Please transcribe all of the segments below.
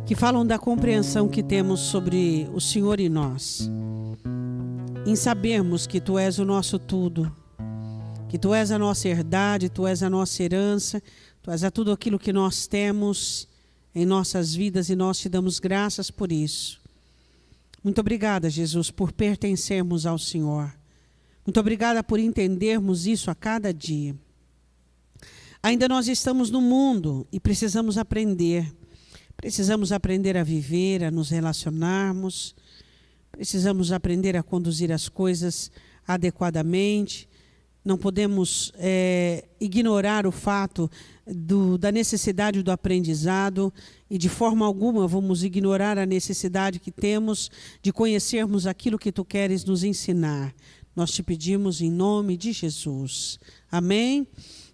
que falam da compreensão que temos sobre o Senhor e nós, em sabermos que Tu és o nosso tudo, que Tu és a nossa herdade, Tu és a nossa herança, Tu és a tudo aquilo que nós temos em nossas vidas e nós Te damos graças por isso. Muito obrigada, Jesus, por pertencermos ao Senhor. Muito obrigada por entendermos isso a cada dia. Ainda nós estamos no mundo e precisamos aprender. Precisamos aprender a viver, a nos relacionarmos. Precisamos aprender a conduzir as coisas adequadamente. Não podemos ignorar o fato da necessidade do aprendizado e de forma alguma vamos ignorar a necessidade que temos de conhecermos aquilo que Tu queres nos ensinar. Nós Te pedimos em nome de Jesus. Amém?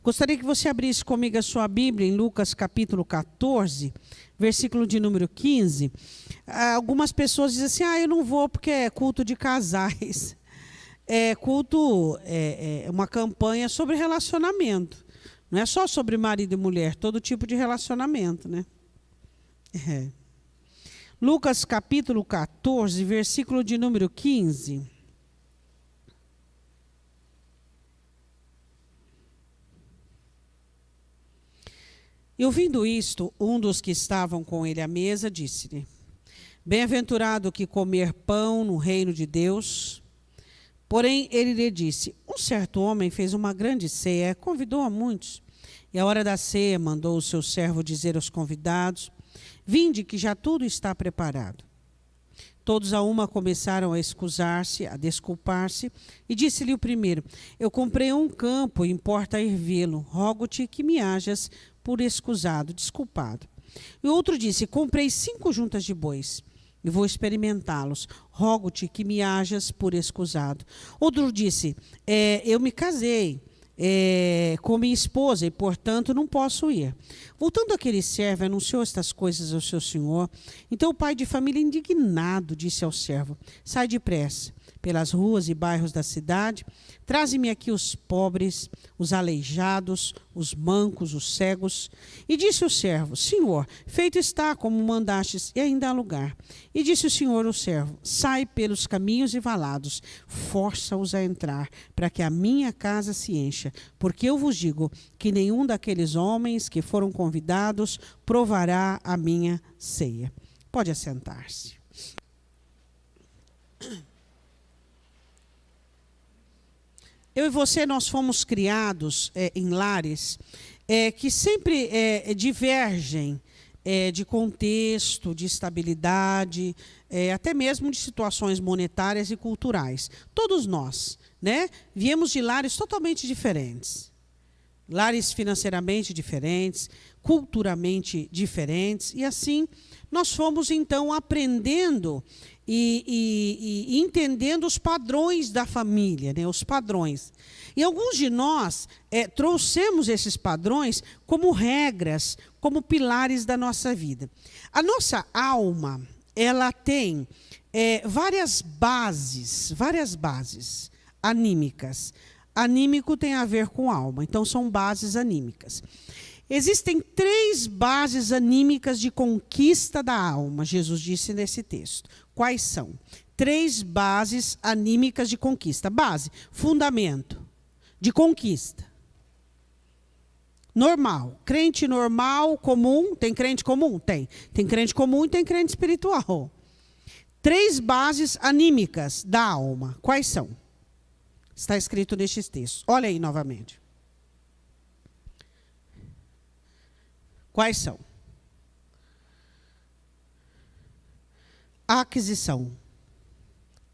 Gostaria que você abrisse comigo a sua Bíblia em Lucas capítulo 14, versículo de número 15. Algumas pessoas dizem assim, eu não vou porque é culto de casais. Culto é uma campanha sobre relacionamento. Não é só sobre marido e mulher, todo tipo de relacionamento, né? Lucas capítulo 14, versículo de número 15. E ouvindo isto, um dos que estavam com ele à mesa disse-lhe: Bem-aventurado que comer pão no reino de Deus. Porém, ele lhe disse: Um certo homem fez uma grande ceia, convidou a muitos. E à hora da ceia mandou o seu servo dizer aos convidados: Vinde, que já tudo está preparado. Todos a uma começaram a excusar-se, a desculpar-se, e disse-lhe o primeiro: Eu comprei um campo e importa ir vê-lo. Rogo-te que me hajas por escusado, desculpado. E outro disse: Comprei 5 juntas de bois e vou experimentá-los. Rogo-te que me hajas por escusado. Outro disse: Eu me casei com minha esposa e, portanto, não posso ir. Voltando aquele servo, anunciou estas coisas ao seu senhor. Então o pai de família, indignado, disse ao servo: Sai depressa pelas ruas e bairros da cidade, traze-me aqui os pobres, os aleijados, os mancos, os cegos. E disse o servo: Senhor, feito está como mandastes, e ainda há lugar. E disse o Senhor ao servo: Sai pelos caminhos e valados, força-os a entrar, para que a minha casa se encha. Porque eu vos digo que nenhum daqueles homens que foram convidados provará a minha ceia. Pode assentar-se. Eu e você, nós fomos criados em lares que sempre divergem de contexto, de estabilidade, até mesmo de situações monetárias e culturais. Todos nós, né, viemos de lares totalmente diferentes. Lares financeiramente diferentes, culturalmente diferentes. E assim, nós fomos então aprendendo e entendendo os padrões da família, né? Os padrões. E alguns de nós trouxemos esses padrões como regras, como pilares da nossa vida. A nossa alma, ela tem várias bases anímicas. Anímico tem a ver com alma, então são bases anímicas. Existem 3 bases anímicas de conquista da alma, Jesus disse nesse texto. Quais são? 3 bases anímicas de conquista. Base, fundamento de conquista. Normal. Crente normal, comum. Tem crente comum? Tem. Tem crente comum e tem crente espiritual. 3 bases anímicas da alma. Quais são? Está escrito nestes textos. Olha aí novamente. Quais são? Aquisição.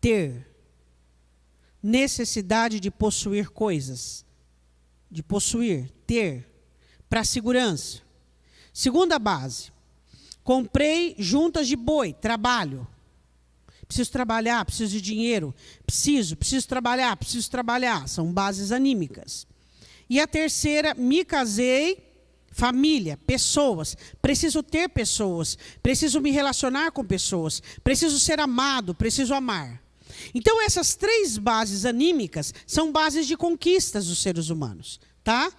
Ter. Necessidade de possuir coisas. De possuir, ter. Para segurança. Segunda base. Comprei juntas de boi, trabalho. Preciso trabalhar, preciso de dinheiro. Preciso trabalhar. São bases anímicas. E a terceira, me casei. Família, pessoas, preciso ter pessoas, preciso me relacionar com pessoas, preciso ser amado, preciso amar. Então essas 3 bases anímicas são bases de conquistas dos seres humanos, tá?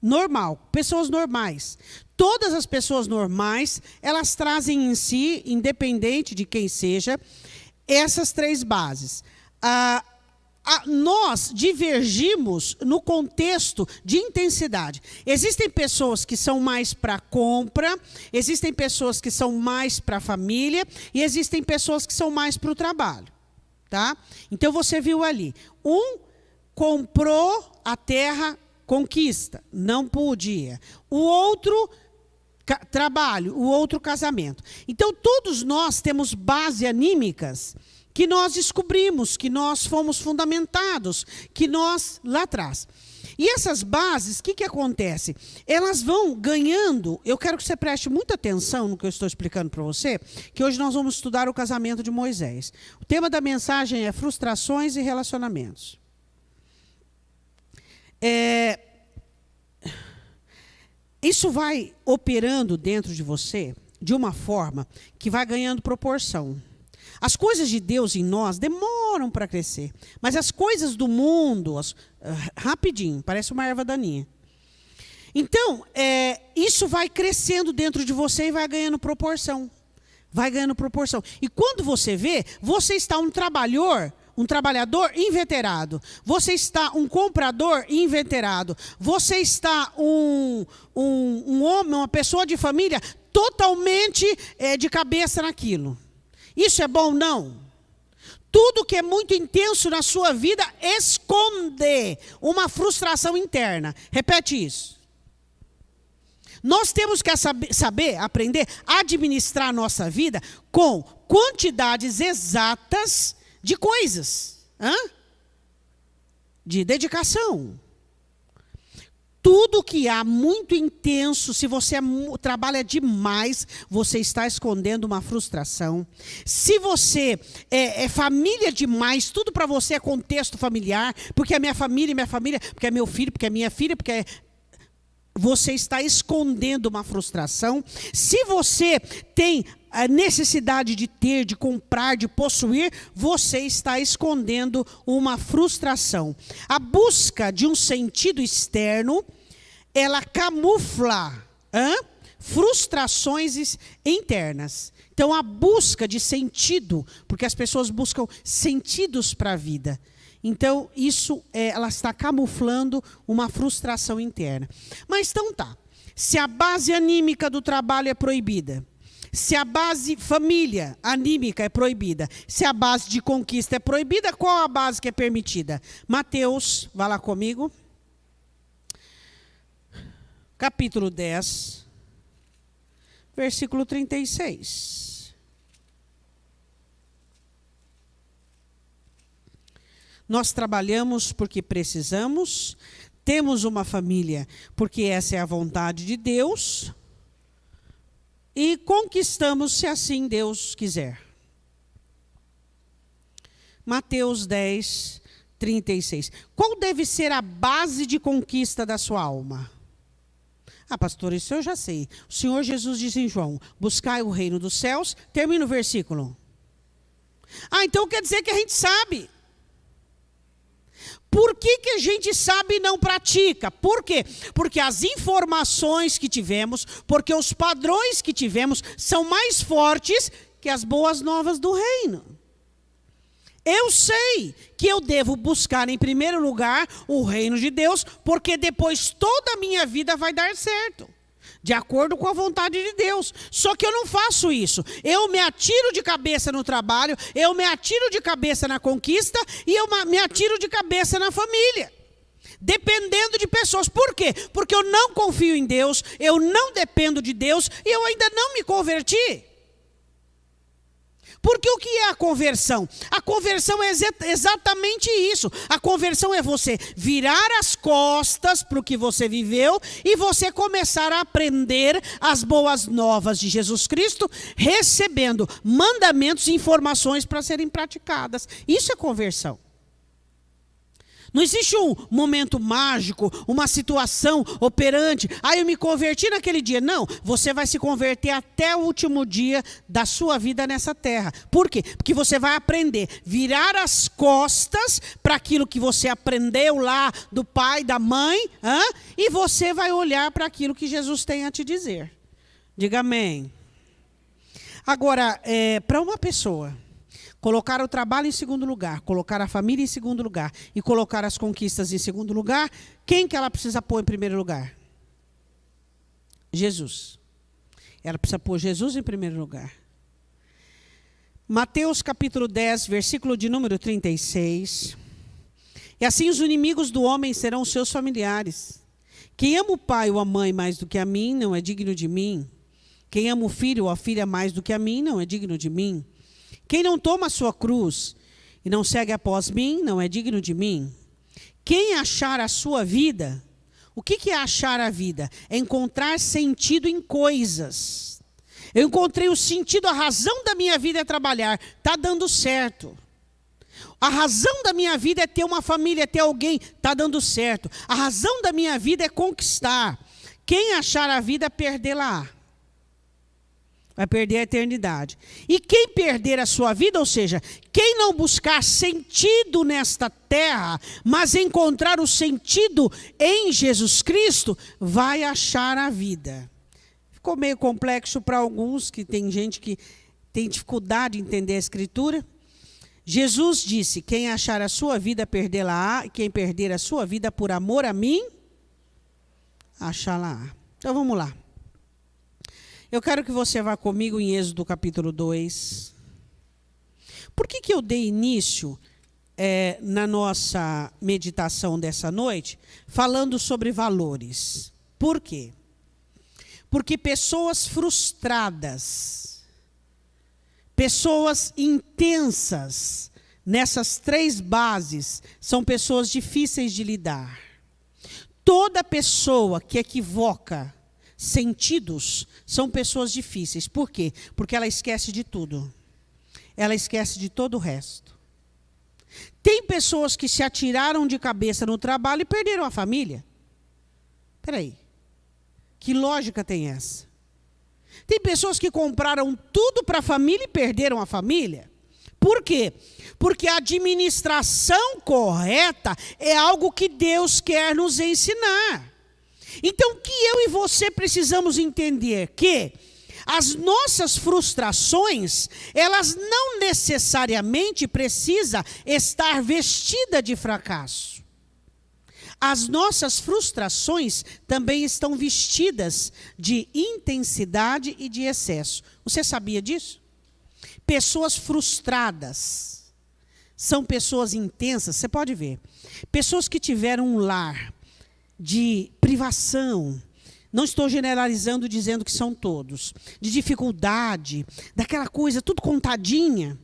normal, pessoas normais. Todas as pessoas normais, elas trazem em si, independente de quem seja, essas 3 bases. Nós divergimos no contexto de intensidade. Existem pessoas que são mais para compra, existem pessoas que são mais para a família e existem pessoas que são mais para o trabalho. Tá? Então você viu ali, um comprou a terra, conquista, não podia. O outro trabalho, o outro casamento. Então todos nós temos bases anímicas que nós descobrimos, que nós fomos fundamentados, que nós lá atrás. E essas bases, o que acontece? Elas vão ganhando, eu quero que você preste muita atenção no que eu estou explicando para você, que hoje nós vamos estudar o casamento de Moisés. O tema da mensagem é frustrações e relacionamentos. Isso vai operando dentro de você de uma forma que vai ganhando proporção. As coisas de Deus em nós demoram para crescer. Mas as coisas do mundo, rapidinho, parece uma erva daninha. Então, isso vai crescendo dentro de você e vai ganhando proporção. Vai ganhando proporção. E quando você vê, você está um trabalhador inveterado. Você está um comprador inveterado. Você está um homem, uma pessoa de família totalmente de cabeça naquilo. Isso é bom? Não. Tudo que é muito intenso na sua vida esconde uma frustração interna. Repete isso. Nós temos que saber, aprender a administrar a nossa vida com quantidades exatas de coisas. De dedicação. Tudo que há muito intenso, se você trabalha demais, você está escondendo uma frustração. Se você é família demais, tudo para você é contexto familiar, porque é minha família, porque é meu filho, porque é minha filha, porque você está escondendo uma frustração. Se você tem a necessidade de ter, de comprar, de possuir, você está escondendo uma frustração. A busca de um sentido externo, ela camufla frustrações internas. Então, a busca de sentido, porque as pessoas buscam sentidos para a vida. Então, isso ela está camuflando uma frustração interna. Mas então tá, se a base anímica do trabalho é proibida, se a base família anímica é proibida, se a base de conquista é proibida, qual a base que é permitida? Mateus, vá lá comigo. Capítulo 10, versículo 36. Nós trabalhamos porque precisamos, temos uma família porque essa é a vontade de Deus, e conquistamos se assim Deus quiser. Mateus 10, 36. Qual deve ser a base de conquista da sua alma? Pastor, isso eu já sei. O Senhor Jesus diz em João, buscai o reino dos céus. Termina o versículo. Então quer dizer que a gente sabe. Por que a gente sabe e não pratica? Por quê? Porque as informações que tivemos, porque os padrões que tivemos são mais fortes que as boas novas do reino. Eu sei que eu devo buscar em primeiro lugar o reino de Deus, porque depois toda a minha vida vai dar certo, de acordo com a vontade de Deus. Só que eu não faço isso. Eu me atiro de cabeça no trabalho, eu me atiro de cabeça na conquista e eu me atiro de cabeça na família. Dependendo de pessoas. Por quê? Porque eu não confio em Deus, eu não dependo de Deus e eu ainda não me converti. Porque o que é a conversão? A conversão é exatamente isso. A conversão é você virar as costas para o que você viveu e você começar a aprender as boas novas de Jesus Cristo, recebendo mandamentos e informações para serem praticadas. Isso é conversão. Não existe um momento mágico, uma situação operante. Eu me converti naquele dia. Não, você vai se converter até o último dia da sua vida nessa terra. Por quê? Porque você vai aprender, virar as costas para aquilo que você aprendeu lá do pai, da mãe, e você vai olhar para aquilo que Jesus tem a te dizer. Diga amém. Agora, para uma pessoa colocar o trabalho em segundo lugar, colocar a família em segundo lugar e colocar as conquistas em segundo lugar, quem que ela precisa pôr em primeiro lugar? Jesus. Ela precisa pôr Jesus em primeiro lugar. Mateus capítulo 10, versículo de número 36. E assim os inimigos do homem serão os seus familiares. Quem ama o pai ou a mãe mais do que a mim, não é digno de mim. Quem ama o filho ou a filha mais do que a mim, não é digno de mim. Quem não toma a sua cruz e não segue após mim, não é digno de mim. Quem achar a sua vida, o que é achar a vida? É encontrar sentido em coisas. Eu encontrei o sentido, a razão da minha vida é trabalhar. Está dando certo. A razão da minha vida é ter uma família, é ter alguém. Está dando certo. A razão da minha vida é conquistar. Quem achar a vida, perdê-la. Vai perder a eternidade. E quem perder a sua vida, ou seja, quem não buscar sentido nesta terra, mas encontrar o sentido em Jesus Cristo, vai achar a vida. Ficou meio complexo para alguns, que tem gente que tem dificuldade em entender a Escritura. Jesus disse, quem achar a sua vida, perdê-la-á, e quem perder a sua vida por amor a mim, achá-la-á. Então vamos lá. Eu quero que você vá comigo em Êxodo capítulo 2. Por que eu dei início na nossa meditação dessa noite falando sobre valores? Por quê? Porque pessoas frustradas, pessoas intensas, nessas três bases, são pessoas difíceis de lidar. Toda pessoa que equivoca sentidos são pessoas difíceis. Por quê? Porque ela esquece de tudo. Ela esquece de todo o resto. Tem pessoas que se atiraram de cabeça no trabalho e perderam a família. Espera aí. Que lógica tem essa? Tem pessoas que compraram tudo para a família e perderam a família. Por quê? Porque a administração correta é algo que Deus quer nos ensinar. Então, o que eu e você precisamos entender? Que as nossas frustrações, elas não necessariamente precisam estar vestidas de fracasso. As nossas frustrações também estão vestidas de intensidade e de excesso. Você sabia disso? Pessoas frustradas são pessoas intensas, você pode ver. Pessoas que tiveram um lar de privação, não estou generalizando dizendo que são todos, de dificuldade, daquela coisa tudo contadinha,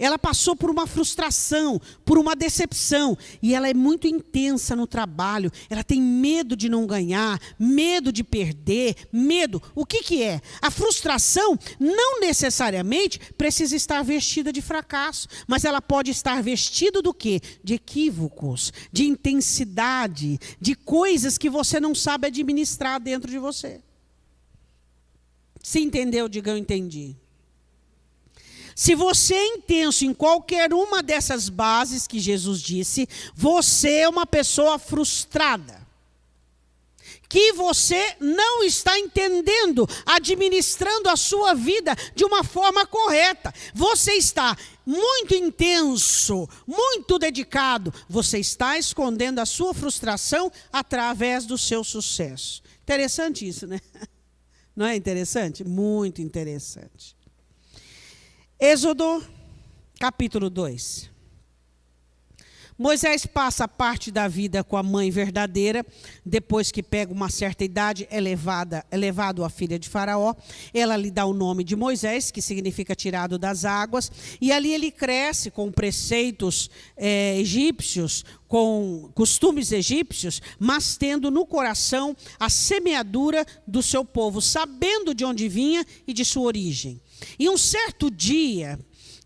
ela passou por uma frustração, por uma decepção, e ela é muito intensa no trabalho, ela tem medo de não ganhar, medo de perder, medo. O que é? A frustração não necessariamente precisa estar vestida de fracasso, mas ela pode estar vestida do quê? De equívocos, de intensidade, de coisas que você não sabe administrar dentro de você. Se entendeu, diga eu entendi. Se você é intenso em qualquer uma dessas bases que Jesus disse, você é uma pessoa frustrada. Que você não está entendendo, administrando a sua vida de uma forma correta. Você está muito intenso, muito dedicado. Você está escondendo a sua frustração através do seu sucesso. Interessante isso, né? Não é interessante? Muito interessante. Êxodo, capítulo 2. Moisés passa parte da vida com a mãe verdadeira, depois que pega uma certa idade, é levado à filha de Faraó. Ela lhe dá o nome de Moisés, que significa tirado das águas, e ali ele cresce com preceitos egípcios, com costumes egípcios, mas tendo no coração a semeadura do seu povo, sabendo de onde vinha e de sua origem. E um certo dia,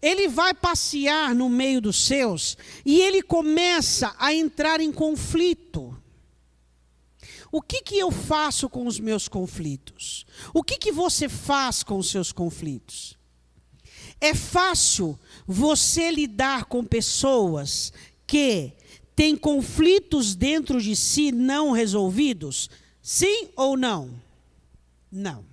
ele vai passear no meio dos seus e ele começa a entrar em conflito. O que eu faço com os meus conflitos? O que você faz com os seus conflitos? É fácil você lidar com pessoas que têm conflitos dentro de si não resolvidos? Sim ou não? Não.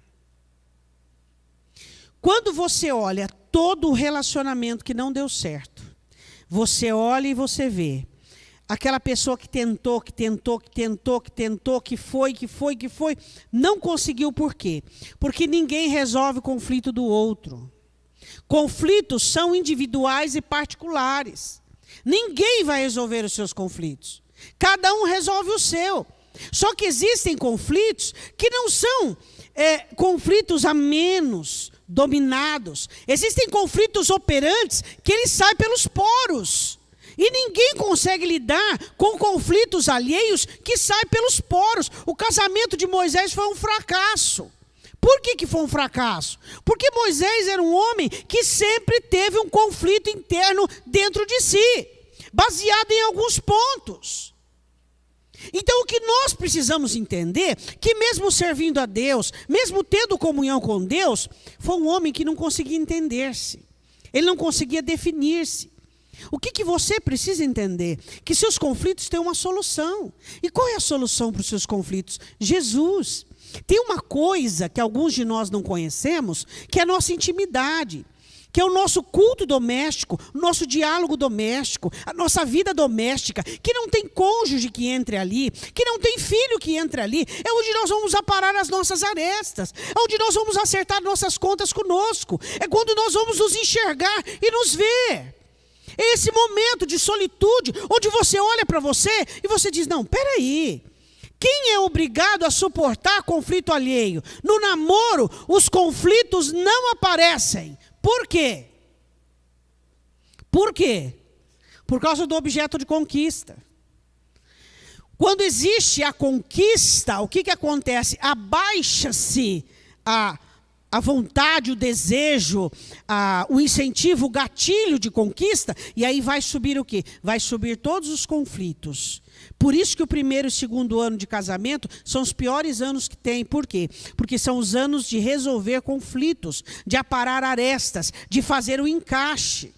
Quando você olha todo o relacionamento que não deu certo, você olha e você vê aquela pessoa que tentou, que foi, não conseguiu. Por quê? Porque ninguém resolve o conflito do outro. Conflitos são individuais e particulares. Ninguém vai resolver os seus conflitos. Cada um resolve o seu. Só que existem conflitos que não são conflitos a menos dominados. Existem conflitos operantes que eles saem pelos poros. E ninguém consegue lidar com conflitos alheios que saem pelos poros. O casamento de Moisés foi um fracasso. Por que foi um fracasso? Porque Moisés era um homem que sempre teve um conflito interno dentro de si, baseado em alguns pontos. Então o que nós precisamos entender, que mesmo servindo a Deus, mesmo tendo comunhão com Deus, foi um homem que não conseguia entender-se. Ele não conseguia definir-se. O que você precisa entender? Que seus conflitos têm uma solução. E qual é a solução para os seus conflitos? Jesus. Tem uma coisa que alguns de nós não conhecemos, que é a nossa intimidade, que é o nosso culto doméstico, o nosso diálogo doméstico, a nossa vida doméstica, que não tem cônjuge que entre ali, que não tem filho que entre ali. É onde nós vamos aparar as nossas arestas, é onde nós vamos acertar nossas contas conosco, é quando nós vamos nos enxergar e nos ver. É esse momento de solitude, onde você olha para você e você diz, não, peraí, quem é obrigado a suportar conflito alheio? No namoro, os conflitos não aparecem. Por quê? Por quê? Por causa do objeto de conquista. Quando existe a conquista, o que acontece? Abaixa-se a vontade, o desejo, o incentivo, o gatilho de conquista, e aí vai subir o quê? Vai subir todos os conflitos. Por isso que o primeiro e segundo ano de casamento são os piores anos que tem. Por quê? Porque são os anos de resolver conflitos, de aparar arestas, de fazer o encaixe.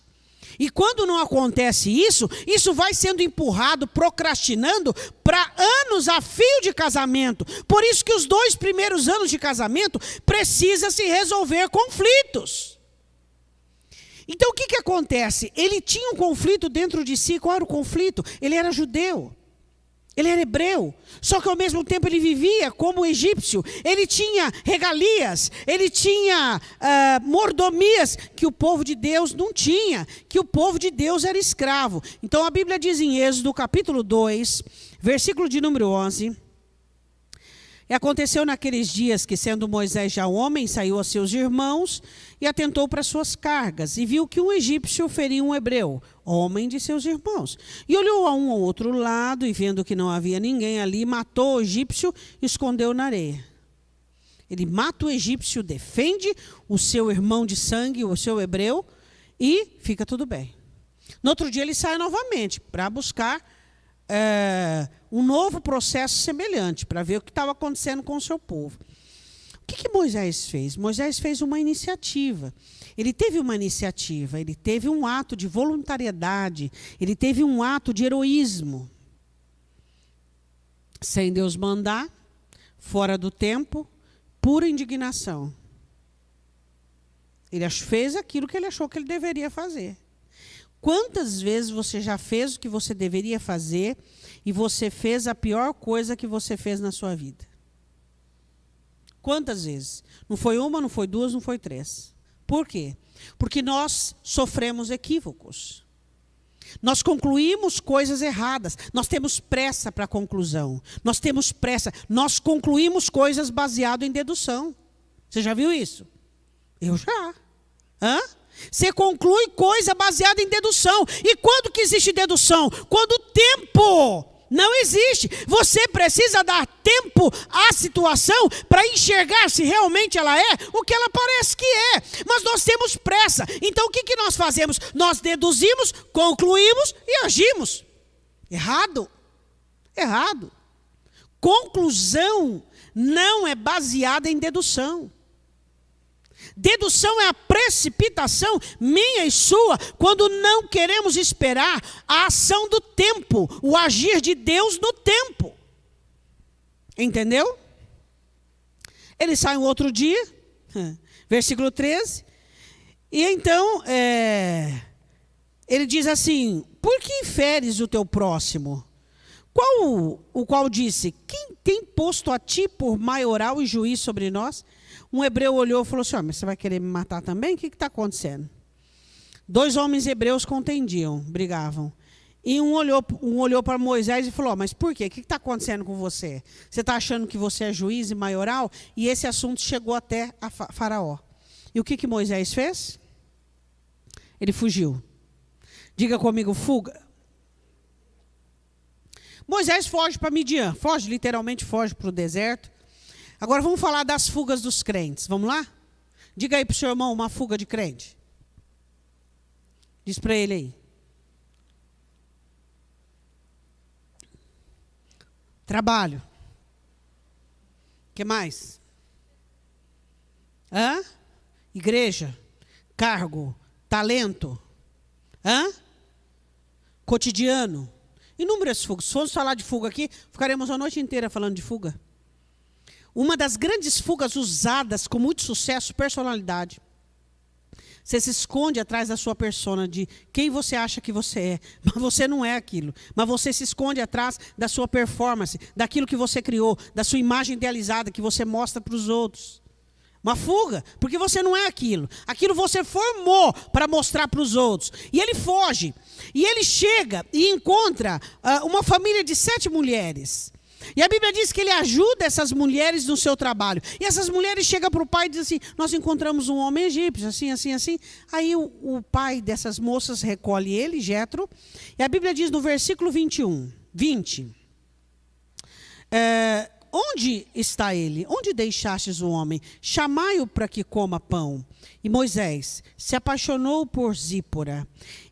E quando não acontece isso, isso vai sendo empurrado, procrastinando para anos a fio de casamento. Por isso que os 2 primeiros anos de casamento precisa se resolver conflitos. Então o que acontece? Ele tinha um conflito dentro de si. Qual era o conflito? Ele era judeu. Ele era hebreu, só que ao mesmo tempo ele vivia como egípcio. Ele tinha regalias, ele tinha mordomias que o povo de Deus não tinha, que o povo de Deus era escravo. Então a Bíblia diz em Êxodo capítulo 2, versículo de número 11... E aconteceu naqueles dias que, sendo Moisés já homem, saiu a seus irmãos e atentou para suas cargas, e viu que um egípcio feria um hebreu, homem de seus irmãos. E olhou a um ao outro lado, e vendo que não havia ninguém ali, matou o egípcio e escondeu na areia. Ele mata o egípcio, defende o seu irmão de sangue, o seu hebreu, e fica tudo bem. No outro dia ele sai novamente para buscar um novo processo semelhante, para ver o que estava acontecendo com o seu povo. O que Moisés fez? Moisés fez uma iniciativa. Ele teve uma iniciativa, ele teve um ato de voluntariedade, ele teve um ato de heroísmo. Sem Deus mandar, fora do tempo, pura indignação. Ele fez aquilo que ele achou que ele deveria fazer. Quantas vezes você já fez o que você deveria fazer e você fez a pior coisa que você fez na sua vida? Quantas vezes? Não foi uma, não foi duas, não foi 3. Por quê? Porque nós sofremos equívocos. Nós concluímos coisas erradas. Nós temos pressa para a conclusão. Nós temos pressa. Nós concluímos coisas baseado em dedução. Você já viu isso? Eu já. Você conclui coisa baseada em dedução. E quando que existe dedução? Quando o tempo não existe. Você precisa dar tempo tempo à situação para enxergar se realmente ela é o que ela parece que é. Mas nós temos pressa. Então o que nós fazemos? Nós deduzimos, concluímos e agimos. Errado. Errado. Conclusão não é baseada em dedução. Dedução é a precipitação minha e sua quando não queremos esperar a ação do tempo, o agir de Deus no tempo. Entendeu? Ele sai um outro dia, versículo 13, e então ele diz assim: por que inferes o teu próximo? O qual disse: quem tem posto a ti por maioral e juiz sobre nós? Um hebreu olhou e falou assim: mas você vai querer me matar também? O que está acontecendo? 2 homens hebreus contendiam, brigavam. E um olhou para Moisés e falou: mas por quê? O que está acontecendo com você? Você está achando que você é juiz e maioral? E esse assunto chegou até a Faraó. E o que Moisés fez? Ele fugiu. Diga comigo: fuga. Moisés foge para Midian. Foge, literalmente foge para o deserto. Agora vamos falar das fugas dos crentes. Vamos lá? Diga aí para o seu irmão uma fuga de crente. Diz para ele aí. Trabalho. O que mais? Igreja. Cargo. Talento. Cotidiano. Inúmeras fugas. Se fosse falar de fuga aqui, ficaremos a noite inteira falando de fuga. Uma das grandes fugas usadas com muito sucesso, personalidade. Você se esconde atrás da sua persona, de quem você acha que você é. Mas você não é aquilo. Mas você se esconde atrás da sua performance, daquilo que você criou, da sua imagem idealizada que você mostra para os outros. Uma fuga, porque você não é aquilo. Aquilo você formou para mostrar para os outros. E ele foge. E ele chega e encontra uma família de 7 mulheres. E a Bíblia diz que ele ajuda essas mulheres no seu trabalho. E essas mulheres chegam para o pai e dizem assim: nós encontramos um homem egípcio, assim, assim, assim. Aí o pai dessas moças recolhe ele, Jetro. E a Bíblia diz no versículo 20. Onde está ele? Onde deixastes o homem? Chamai-o para que coma pão. E Moisés se apaixonou por Zípora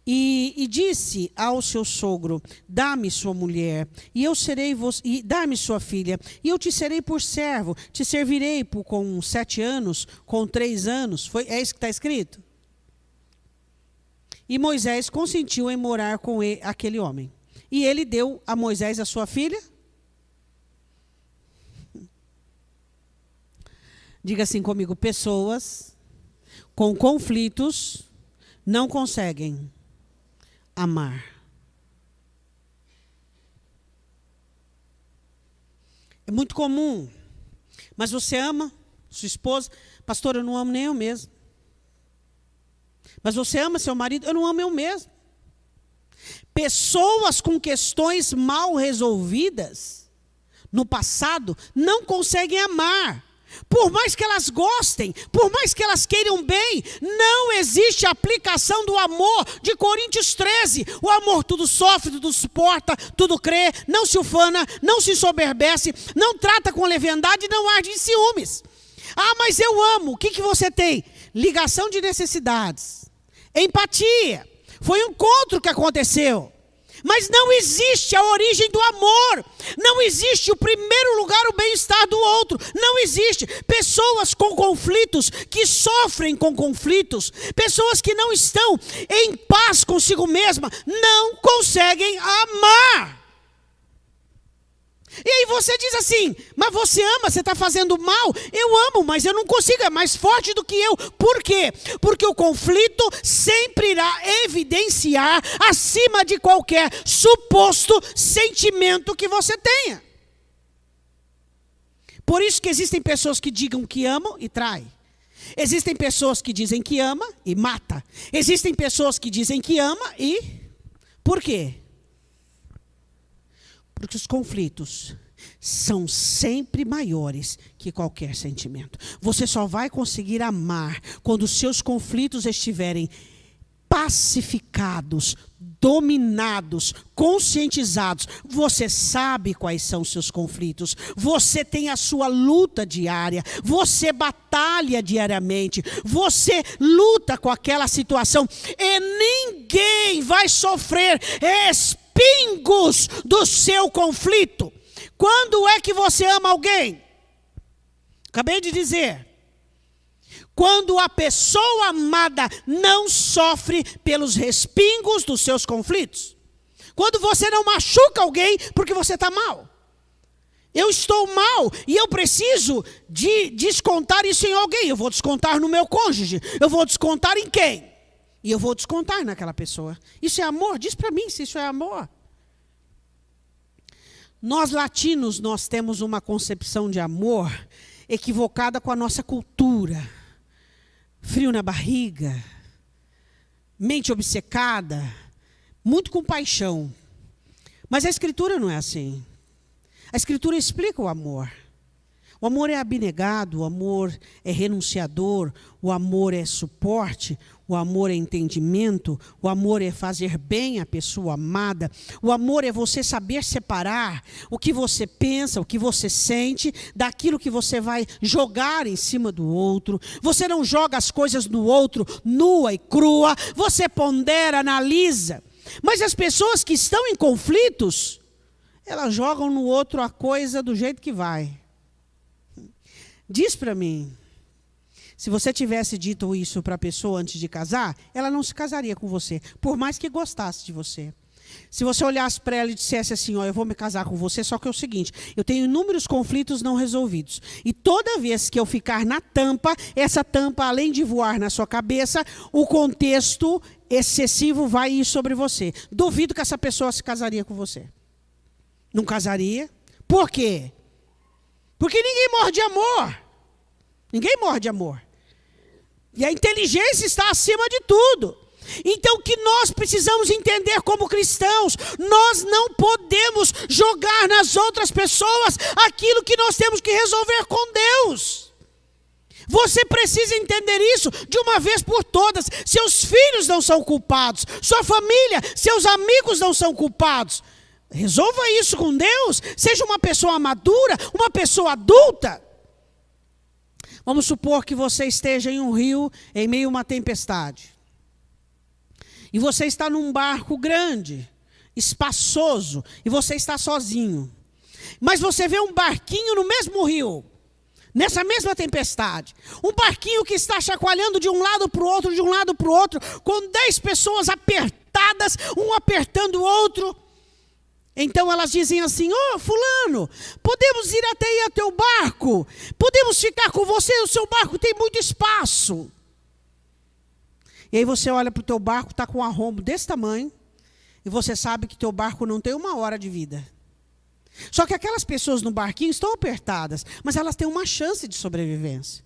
e disse ao seu sogro: dá-me sua mulher, e eu serei e dá-me sua filha, e eu te serei por servo, te servirei com 7 anos, com 3 anos. É isso que está escrito? E Moisés consentiu em morar com aquele homem. E ele deu a Moisés a sua filha. Diga assim comigo: pessoas com conflitos não conseguem amar. É muito comum. Mas você ama sua esposa? Pastor, eu não amo nem eu mesmo. Mas você ama seu marido? Eu não amo eu mesmo. Pessoas com questões mal resolvidas no passado não conseguem amar. Por mais que elas gostem, por mais que elas queiram bem, não existe aplicação do amor de Coríntios 13. O amor tudo sofre, tudo suporta, tudo crê, não se ufana, não se soberbece, não trata com leviandade, não arde em ciúmes. Ah, mas eu amo. O que você tem? Ligação de necessidades, empatia. Foi um encontro que aconteceu. Mas não existe a origem do amor. Não existe o primeiro lugar, o bem-estar do outro. Não existe. Pessoas com conflitos, que sofrem com conflitos, pessoas que não estão em paz consigo mesma, não conseguem amar. E aí você diz assim: mas você ama, você está fazendo mal? Eu amo, mas eu não consigo, é mais forte do que eu. Por quê? Porque o conflito sempre irá evidenciar acima de qualquer suposto sentimento que você tenha. Por isso que existem pessoas que digam que amam e traem. Existem pessoas que dizem que ama e mata. Existem pessoas que dizem que ama e... Por quê? Porque os conflitos são sempre maiores que qualquer sentimento. Você só vai conseguir amar quando os seus conflitos estiverem pacificados, dominados, conscientizados. Você sabe quais são os seus conflitos. Você tem a sua luta diária. Você batalha diariamente. Você luta com aquela situação. E ninguém vai sofrer espinhos do seu conflito. Quando é que você ama alguém? Acabei de dizer. Quando a pessoa amada não sofre pelos respingos dos seus conflitos. Quando você não machuca alguém porque você está mal. Eu estou mal e eu preciso de descontar isso em alguém. Eu vou descontar no meu cônjuge. Eu vou descontar em quem? E eu vou descontar naquela pessoa. Isso é amor? Diz para mim se isso é amor. Nós latinos, nós temos uma concepção de amor equivocada com a nossa cultura. Frio na barriga, mente obcecada, muito com paixão. Mas a Escritura não é assim. A Escritura explica o amor. O amor é abnegado, o amor é renunciador, o amor é suporte, o amor é entendimento, o amor é fazer bem à pessoa amada, o amor é você saber separar o que você pensa, o que você sente, daquilo que você vai jogar em cima do outro. Você não joga as coisas no outro nua e crua, você pondera, analisa. Mas as pessoas que estão em conflitos, elas jogam no outro a coisa do jeito que vai. Diz para mim, se você tivesse dito isso para a pessoa antes de casar, ela não se casaria com você, por mais que gostasse de você. Se você olhasse para ela e dissesse assim, ó, eu vou me casar com você, só que é o seguinte, eu tenho inúmeros conflitos não resolvidos. E toda vez que eu ficar na tampa, essa tampa, além de voar na sua cabeça, o contexto excessivo vai ir sobre você. Duvido que essa pessoa se casaria com você. Não casaria. Por quê? Porque ninguém morre de amor. Ninguém morre de amor. E a inteligência está acima de tudo. Então o que nós precisamos entender como cristãos, nós não podemos jogar nas outras pessoas aquilo que nós temos que resolver com Deus. Você precisa entender isso de uma vez por todas. Seus filhos não são culpados. Sua família, seus amigos não são culpados. Resolva isso com Deus. Seja uma pessoa madura, uma pessoa adulta. Vamos supor que você esteja em um rio, em meio a uma tempestade. E você está num barco grande, espaçoso, e você está sozinho. Mas você vê um barquinho no mesmo rio, nessa mesma tempestade. Um barquinho que está chacoalhando de um lado para o outro, de um lado para o outro, com 10 pessoas apertadas, um apertando o outro. Então elas dizem assim, ô fulano, podemos ir até aí a teu barco? Podemos ficar com você, o seu barco tem muito espaço. E aí você olha para o teu barco, está com um arrombo desse tamanho, e você sabe que teu barco não tem 1 hora de vida. Só que aquelas pessoas no barquinho estão apertadas, mas elas têm uma chance de sobrevivência.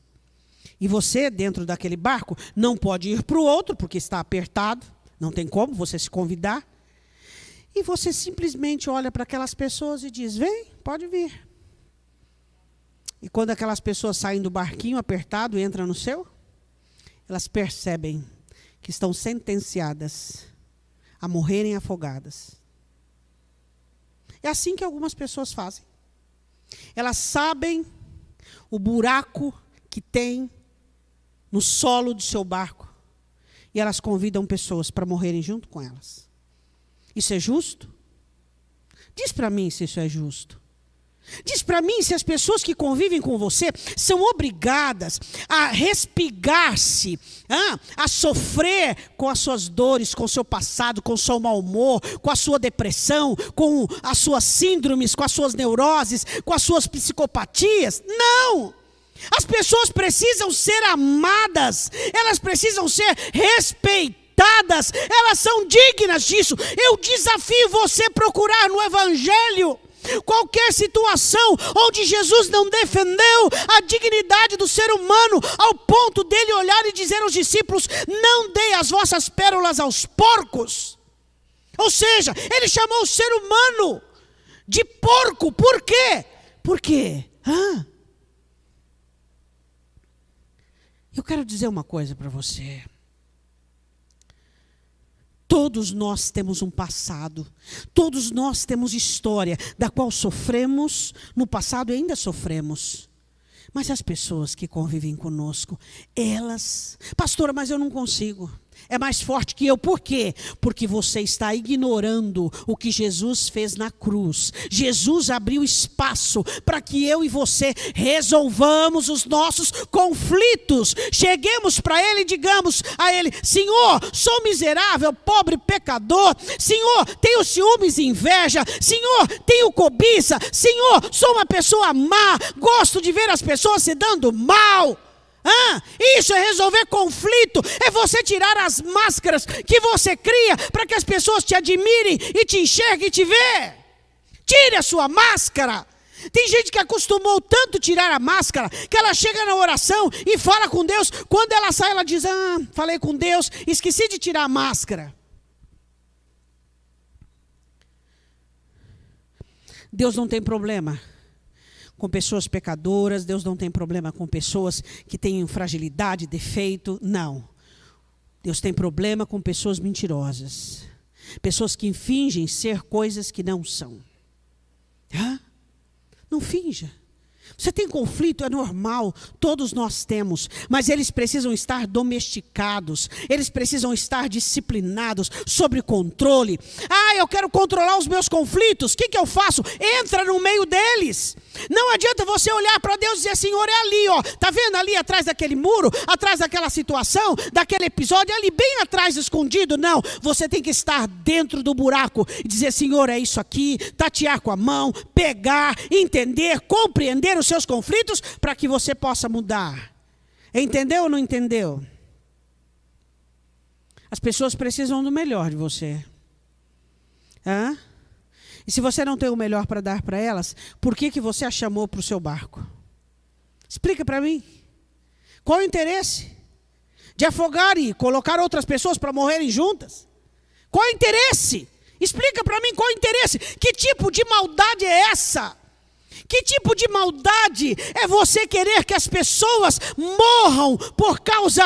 E você, dentro daquele barco, não pode ir para o outro, porque está apertado, não tem como você se convidar. E você simplesmente olha para aquelas pessoas e diz, vem, pode vir. E quando aquelas pessoas saem do barquinho apertado e entram no seu, elas percebem que estão sentenciadas a morrerem afogadas. É assim que algumas pessoas fazem. Elas sabem o buraco que tem no solo do seu barco. E elas convidam pessoas para morrerem junto com elas. Isso é justo? Diz para mim se isso é justo. Diz para mim se as pessoas que convivem com você são obrigadas a respigar-se, a sofrer com as suas dores, com o seu passado, com o seu mau humor, com a sua depressão, com as suas síndromes, com as suas neuroses, com as suas psicopatias. Não! As pessoas precisam ser amadas, elas precisam ser respeitadas. Elas são dignas disso. Eu desafio você a procurar no Evangelho qualquer situação onde Jesus não defendeu a dignidade do ser humano ao ponto dele olhar e dizer aos discípulos, não dei as vossas pérolas aos porcos. Ou seja, ele chamou o ser humano de porco. Por quê? Por quê? Eu quero dizer uma coisa para você. Todos nós temos um passado, todos nós temos história da qual sofremos no passado e ainda sofremos. Mas as pessoas que convivem conosco, elas... Pastora, mas eu não consigo. É mais forte que eu. Por quê? Porque você está ignorando o que Jesus fez na cruz. Jesus abriu espaço para que eu e você resolvamos os nossos conflitos. Cheguemos para Ele e digamos a Ele: Senhor, sou miserável, pobre pecador. Senhor, tenho ciúmes e inveja. Senhor, tenho cobiça. Senhor, sou uma pessoa má. Gosto de ver as pessoas se dando mal. Isso é resolver conflito, é você tirar as máscaras que você cria para que as pessoas te admirem e te enxerguem e te vejam. Tire a sua máscara. Tem gente que acostumou tanto tirar a máscara que ela chega na oração e fala com Deus. Quando ela sai, ela diz: falei com Deus, esqueci de tirar a máscara. Deus não tem problema com pessoas pecadoras, Deus não tem problema com pessoas que têm fragilidade, defeito, não. Deus tem problema com pessoas mentirosas, pessoas que fingem ser coisas que não são. Não finja. Você tem conflito, é normal, todos nós temos, mas eles precisam estar domesticados, eles precisam estar disciplinados, sob controle. Eu quero controlar os meus conflitos, o que eu faço? Entra no meio deles. Não adianta você olhar para Deus e dizer: Senhor, é ali, está vendo ali atrás daquele muro, atrás daquela situação, daquele episódio, é ali bem atrás, escondido. Não, você tem que estar dentro do buraco e dizer: Senhor, é isso aqui, tatear com a mão, pegar, entender, compreender os seus conflitos para que você possa mudar. Entendeu ou não entendeu? As pessoas precisam do melhor de você. E se você não tem o melhor para dar para elas, por que você a chamou para o seu barco? Explica para mim. Qual o interesse de afogar e colocar outras pessoas para morrerem juntas? Qual o interesse? Explica para mim qual o interesse. Que tipo de maldade é essa? Que tipo de maldade é você querer que as pessoas morram por causa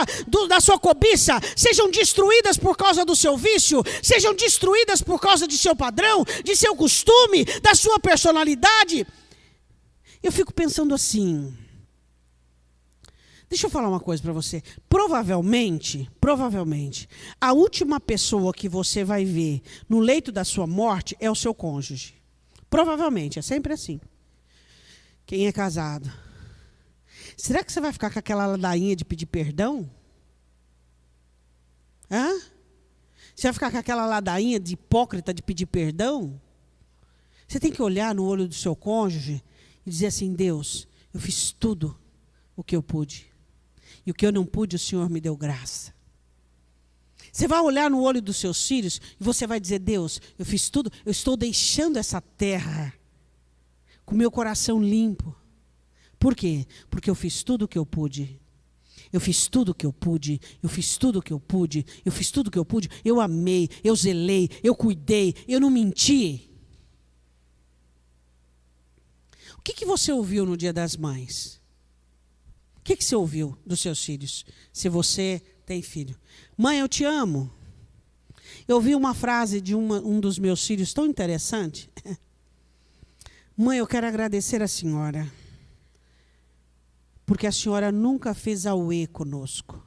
da sua cobiça, sejam destruídas por causa do seu vício, sejam destruídas por causa de seu padrão, de seu costume, da sua personalidade? Eu fico pensando assim, deixa eu falar uma coisa para você. Provavelmente, a última pessoa que você vai ver no leito da sua morte é o seu cônjuge. Provavelmente, é sempre assim. Quem é casado? Será que você vai ficar com aquela ladainha de pedir perdão? Você vai ficar com aquela ladainha de hipócrita de pedir perdão? Você tem que olhar no olho do seu cônjuge e dizer assim: Deus, eu fiz tudo o que eu pude. E o que eu não pude, o Senhor me deu graça. Você vai olhar no olho dos seus filhos e você vai dizer: Deus, eu fiz tudo, eu estou deixando essa terra com meu coração limpo. Por quê? Porque eu fiz tudo o que eu pude. Eu fiz tudo o que eu pude. Eu fiz tudo o que eu pude. Eu fiz tudo o que eu pude. Eu amei, eu zelei, eu cuidei, eu não menti. O que você ouviu no Dia das Mães? O que você ouviu dos seus filhos? Se você tem filho. Mãe, eu te amo. Eu ouvi uma frase de um dos meus filhos tão interessante. Mãe, eu quero agradecer a senhora, porque a senhora nunca fez auê conosco.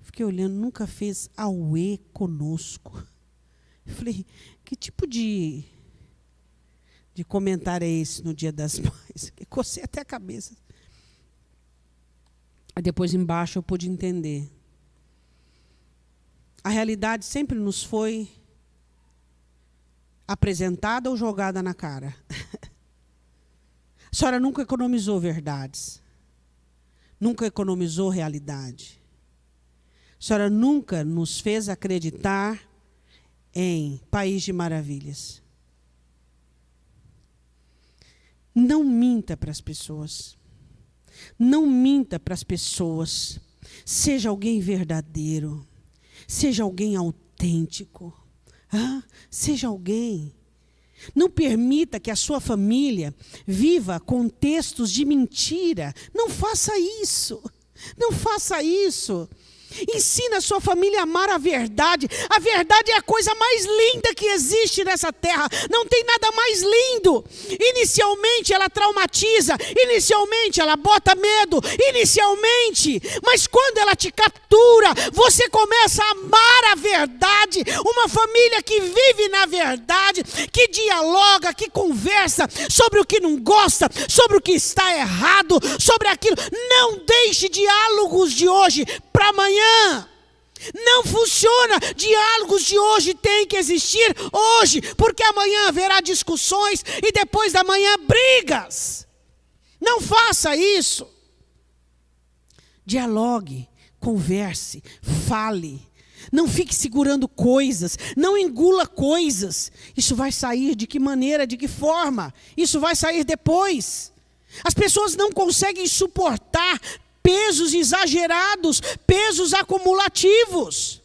Fiquei olhando, nunca fez auê conosco. Eu falei, que tipo de comentário é esse no Dia das Mães? Que cocei até a cabeça. Aí depois embaixo eu pude entender. A realidade sempre nos foi apresentada ou jogada na cara. A senhora nunca economizou verdades. Nunca economizou realidade. A senhora nunca nos fez acreditar em País de Maravilhas. Não minta para as pessoas. Não minta para as pessoas. Seja alguém verdadeiro. Seja alguém autêntico. Seja alguém. Não permita que a sua família viva contextos de mentira. Não faça isso. Não faça isso. Ensina a sua família a amar a verdade. A verdade é a coisa mais linda que existe nessa terra. Não tem nada mais lindo. Inicialmente ela traumatiza, inicialmente ela bota medo, inicialmente. Mas quando ela te captura, você começa a amar a verdade. Uma família que vive na verdade, que dialoga, que conversa sobre o que não gosta, sobre o que está errado, sobre aquilo. Não deixe diálogos de hoje para amanhã. Não funciona. Diálogos de hoje têm que existir hoje, porque amanhã haverá discussões e depois da manhã brigas. Não faça isso. Dialogue, converse, fale. Não fique segurando coisas, não engula coisas. Isso vai sair de que maneira, de que forma? Isso vai sair depois. As pessoas não conseguem suportar pesos exagerados, pesos acumulativos.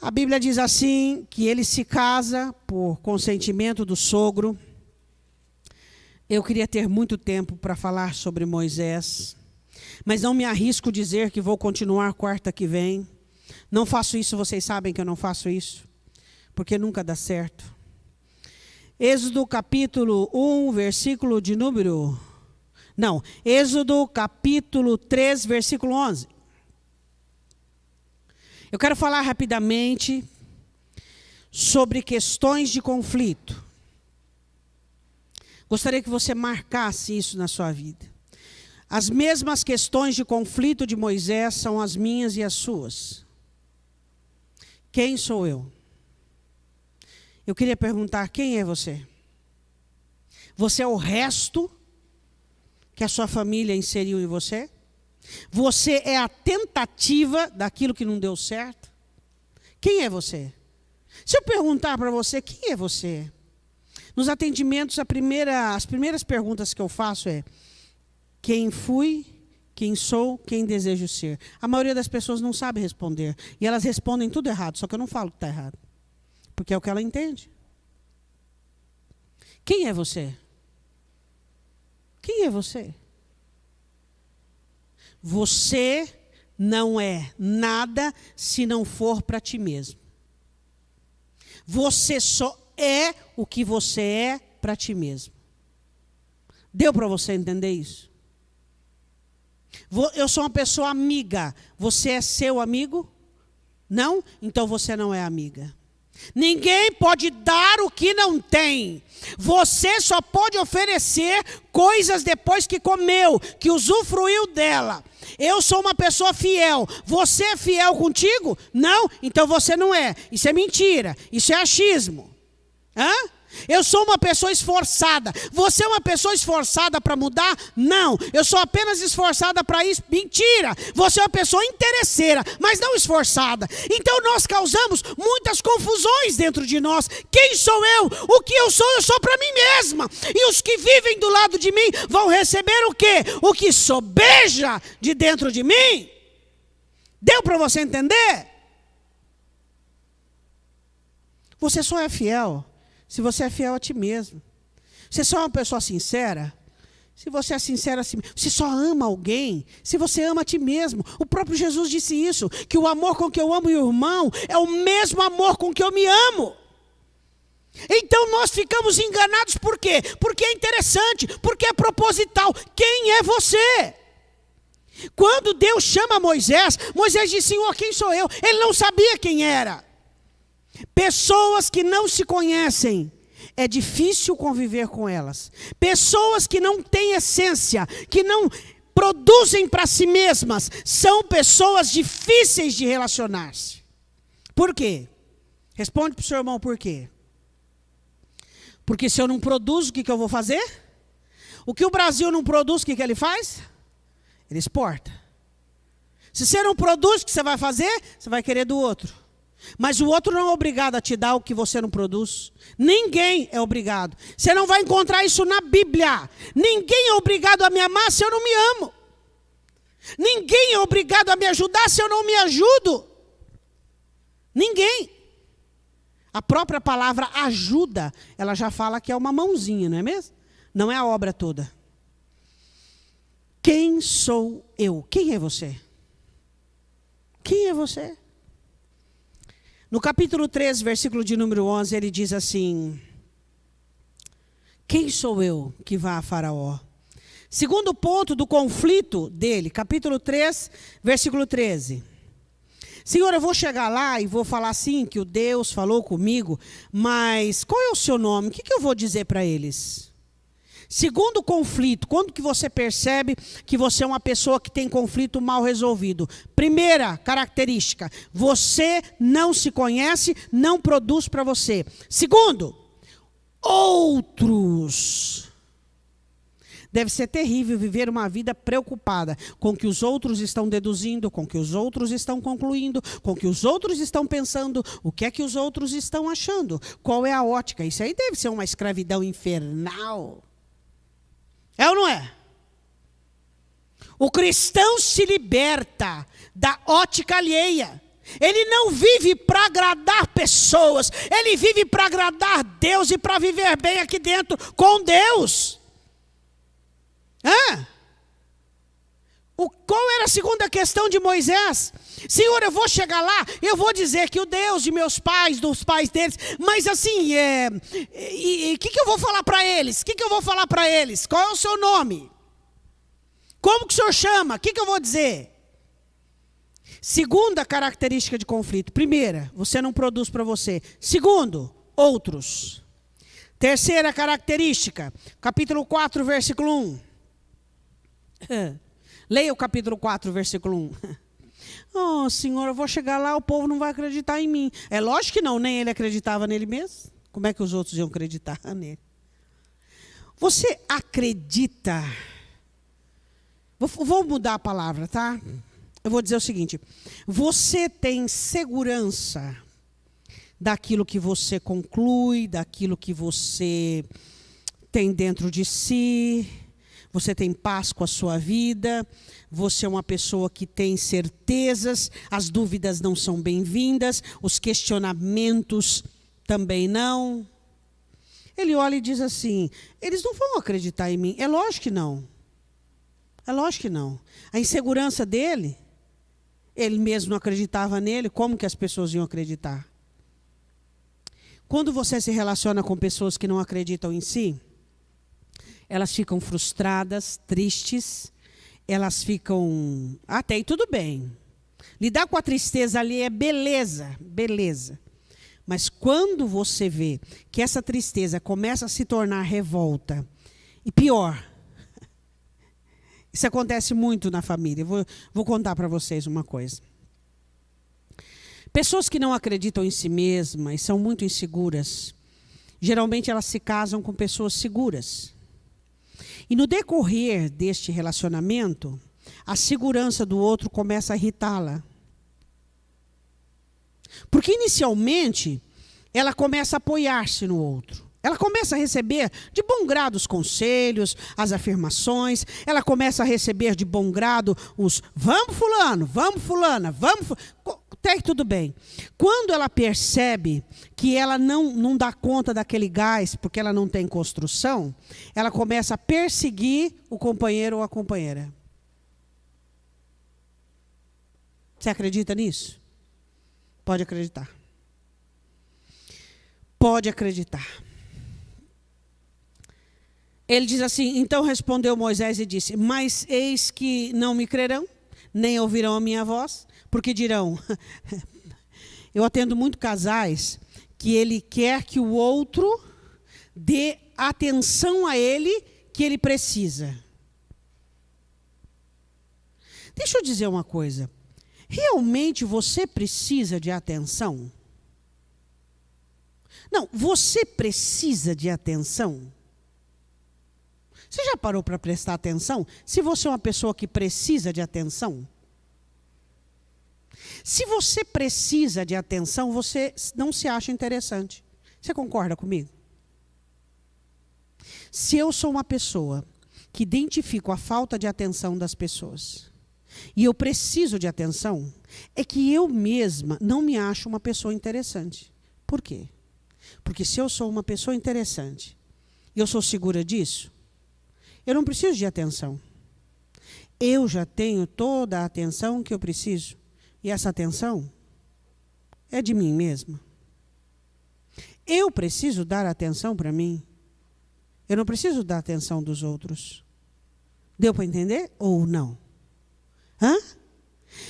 A Bíblia diz assim, que ele se casa por consentimento do sogro. Eu queria ter muito tempo para falar sobre Moisés, mas não me arrisco dizer que vou continuar quarta que vem. Não faço isso, vocês sabem que eu não faço isso, porque nunca dá certo. Êxodo capítulo 1, versículo de número... Não, Êxodo capítulo 3, versículo 11. Eu quero falar rapidamente sobre questões de conflito. Gostaria que você marcasse isso na sua vida. As mesmas questões de conflito de Moisés são as minhas e as suas. Quem sou eu? Eu queria perguntar, quem é você? Você é o resto que a sua família inseriu em você? Você é a tentativa daquilo que não deu certo? Quem é você? Se eu perguntar para você, quem é você? Nos atendimentos, as primeiras perguntas que eu faço é: quem fui, quem sou, quem desejo ser? A maioria das pessoas não sabe responder. E elas respondem tudo errado, só que eu não falo que está errado. Porque é o que ela entende. Quem é você? Quem é você? Você não é nada se não for para ti mesmo. Você só é o que você é para ti mesmo. Deu para você entender isso? Eu sou uma pessoa amiga. Você é seu amigo? Não? Então você não é amiga. Ninguém pode dar o que não tem. Você só pode oferecer coisas depois que comeu, que usufruiu dela. Eu sou uma pessoa fiel. Você é fiel contigo? Não? Então você não é. Isso é mentira. Isso é achismo. Hã? Eu sou uma pessoa esforçada. Você é uma pessoa esforçada para mudar? Não. Eu sou apenas esforçada para isso? Mentira. Você é uma pessoa interesseira, mas não esforçada. Então nós causamos muitas confusões dentro de nós. Quem sou eu? O que eu sou para mim mesma. E os que vivem do lado de mim vão receber o quê? O que sobeja de dentro de mim. Deu para você entender? Você só é fiel se você é fiel a ti mesmo. Você só é uma pessoa sincera se você é sincero a si mesmo. Você só ama alguém se você ama a ti mesmo. O próprio Jesus disse isso, que o amor com que eu amo o irmão é o mesmo amor com que eu me amo. Então nós ficamos enganados por quê? Porque é interessante, porque é proposital. Quem é você? Quando Deus chama Moisés, Moisés disse: Senhor, quem sou eu? Ele não sabia quem era. Pessoas que não se conhecem, é difícil conviver com elas. Pessoas que não têm essência, que não produzem para si mesmas, são pessoas difíceis de relacionar-se. Por quê? Responde para o seu irmão por quê. Porque se eu não produzo, o que eu vou fazer? O que o Brasil não produz, o que ele faz? Ele exporta. Se você não produz, o que você vai fazer? Você vai querer do outro. Mas o outro não é obrigado a te dar o que você não produz. Ninguém é obrigado. Você não vai encontrar isso na Bíblia. Ninguém é obrigado a me amar se eu não me amo. Ninguém é obrigado a me ajudar se eu não me ajudo. Ninguém. A própria palavra ajuda, ela já fala que é uma mãozinha, não é mesmo? Não é a obra toda. Quem sou eu? Quem é você? é você? No capítulo 13, versículo de número 11, ele diz assim: quem sou eu que vá a Faraó? Segundo ponto do conflito dele, capítulo 3, versículo 13. Senhor, eu vou chegar lá e vou falar assim, que o Deus falou comigo, mas qual é o seu nome? O que eu vou dizer para eles? Segundo conflito, quando que você percebe que você é uma pessoa que tem conflito mal resolvido? Primeira característica, você não se conhece, não produz para você. Segundo, outros. Deve ser terrível viver uma vida preocupada com o que os outros estão deduzindo, com o que os outros estão concluindo, com o que os outros estão pensando, o que é que os outros estão achando, qual é a ótica. Isso aí deve ser uma escravidão infernal. É ou não é? O cristão se liberta da ótica alheia. Ele não vive para agradar pessoas, ele vive para agradar Deus e para viver bem aqui dentro com Deus. Qual era a segunda questão de Moisés? Senhor, eu vou chegar lá, eu vou dizer que o Deus de meus pais, dos pais deles, mas assim, o que eu vou falar para eles? O que eu vou falar para eles? Qual é o seu nome? Como que o senhor chama? O que eu vou dizer? Segunda característica de conflito. Primeira, você não produz para você. Segundo, outros. Terceira característica, capítulo 4, versículo 1. Leia o capítulo 4, versículo 1. Oh, Senhor, eu vou chegar lá, o povo não vai acreditar em mim. É lógico que não, nem ele acreditava nele mesmo. Como é que os outros iam acreditar nele? Você acredita? Vou mudar a palavra, tá? Eu vou dizer o seguinte: você tem segurança daquilo que você conclui, daquilo que você tem dentro de si? Você tem paz com a sua vida, você é uma pessoa que tem certezas, as dúvidas não são bem-vindas, os questionamentos também não. Ele olha e diz assim: eles não vão acreditar em mim. É lógico que não. É lógico que não. A insegurança dele, ele mesmo não acreditava nele, como que as pessoas iam acreditar? Quando você se relaciona com pessoas que não acreditam em si, elas ficam frustradas, tristes, elas ficam... Até aí tudo bem. Lidar com a tristeza ali é beleza, beleza. Mas quando você vê que essa tristeza começa a se tornar revolta, e pior, isso acontece muito na família. Vou contar para vocês uma coisa. Pessoas que não acreditam em si mesmas e são muito inseguras, geralmente elas se casam com pessoas seguras. E no decorrer deste relacionamento, a segurança do outro começa a irritá-la. Porque inicialmente, ela começa a apoiar-se no outro. Ela começa a receber de bom grado os conselhos, as afirmações. Ela começa a receber de bom grado os vamos fulano, vamos fulana, vamos... Até que tudo bem. Quando ela percebe que ela não dá conta daquele gás, porque ela não tem construção, ela começa a perseguir o companheiro ou a companheira. Você acredita nisso? Pode acreditar. Pode acreditar. Ele diz assim: então respondeu Moisés e disse: mas eis que não me crerão, nem ouvirão a minha voz, porque dirão... Eu atendo muito casais que ele quer que o outro dê atenção a ele que ele precisa. Deixa eu dizer uma coisa. Realmente você precisa de atenção? Não, você precisa de atenção? Você já parou para prestar atenção? Se você é uma pessoa que precisa de atenção? Se você precisa de atenção, você não se acha interessante. Você concorda comigo? Se eu sou uma pessoa que identifico a falta de atenção das pessoas, e eu preciso de atenção, é que eu mesma não me acho uma pessoa interessante. Por quê? Porque se eu sou uma pessoa interessante, e eu sou segura disso, eu não preciso de atenção. Eu já tenho toda a atenção que eu preciso. E essa atenção é de mim mesma. Eu preciso dar atenção para mim. Eu não preciso dar atenção dos outros. Deu para entender ou não? Hã?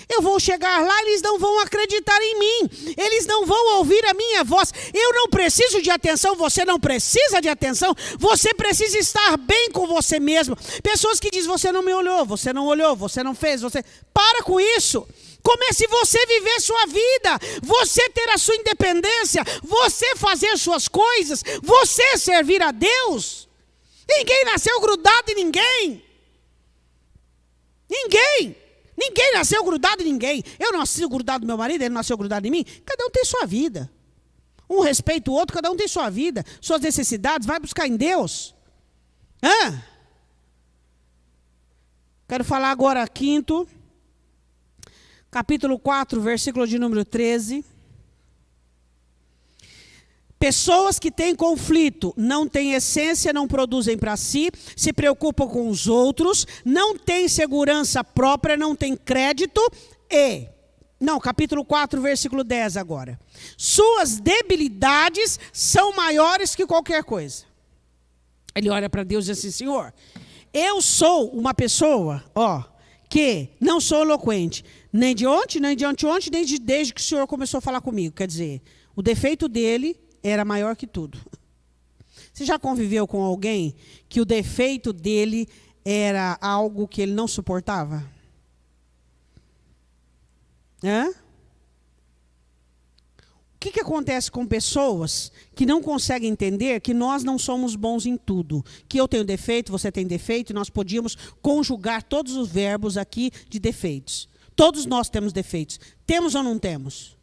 Eu vou chegar lá, eles não vão acreditar em mim. Eles não vão ouvir a minha voz. Eu não preciso de atenção, você não precisa de atenção. Você precisa estar bem com você mesmo. Pessoas que dizem, você não me olhou, você não fez, você... Para com isso. Comece você a viver sua vida. Você ter a sua independência. Você fazer suas coisas. Você servir a Deus. Ninguém nasceu grudado em ninguém. Ninguém nasceu grudado em ninguém. Eu não nasci grudado no meu marido, ele não nasceu grudado em mim. Cada um tem sua vida. Um respeita o outro, cada um tem sua vida. Suas necessidades, vai buscar em Deus. Quero falar agora, quinto, capítulo 4, versículo de número 13. Pessoas que têm conflito, não têm essência, não produzem para si, se preocupam com os outros, não têm segurança própria, não têm crédito e... Não, capítulo 4, versículo 10 agora. Suas debilidades são maiores que qualquer coisa. Ele olha para Deus e diz assim, Senhor, eu sou uma pessoa, que não sou eloquente, nem de ontem, nem de anteontem, nem desde que o Senhor começou a falar comigo. Quer dizer, o defeito dele era maior que tudo. Você já conviveu com alguém que o defeito dele era algo que ele não suportava? O que acontece com pessoas que não conseguem entender que nós não somos bons em tudo? Que eu tenho defeito, você tem defeito, e nós podíamos conjugar todos os verbos aqui de defeitos. Todos nós temos defeitos. Temos ou não temos?